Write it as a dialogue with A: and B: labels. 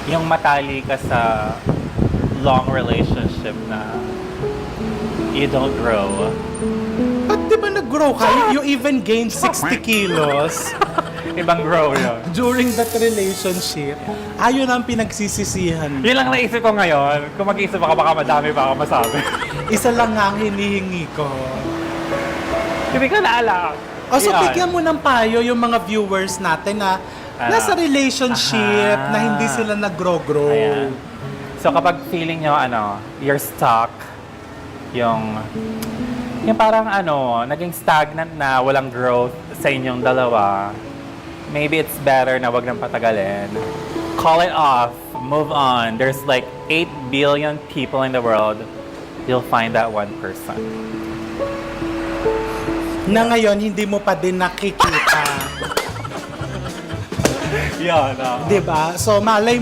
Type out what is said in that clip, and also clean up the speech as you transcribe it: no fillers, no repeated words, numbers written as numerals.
A: yung matali ka sa long relationship na you don't grow.
B: Ba't di ba nag-grow ka? You even gained 60 kilos
A: Ibang grow yun.
B: during that relationship. Ayun ang pinagsisisihan.
A: Yun lang naisip ko ngayon. Kung mag-isip ako, baka madami pa ako masabi.
B: Isa lang nga ang hinihingi ko.
A: Hindi ko naalala.
B: O so bigyan mo ng payo yung mga viewers natin na nasa relationship na hindi sila nag-grow-grow.
A: Ayan. So kapag feeling nyo, you're stuck, yung parang naging stagnant na, walang growth sa inyong dalawa, maybe it's better na wag nang patagalin. Call it off. Move on. There's like 8 billion people in the world. You'll find that one person.
B: Na ngayon, hindi mo pa din nakikita.
A: Yan.
B: Diba? So malay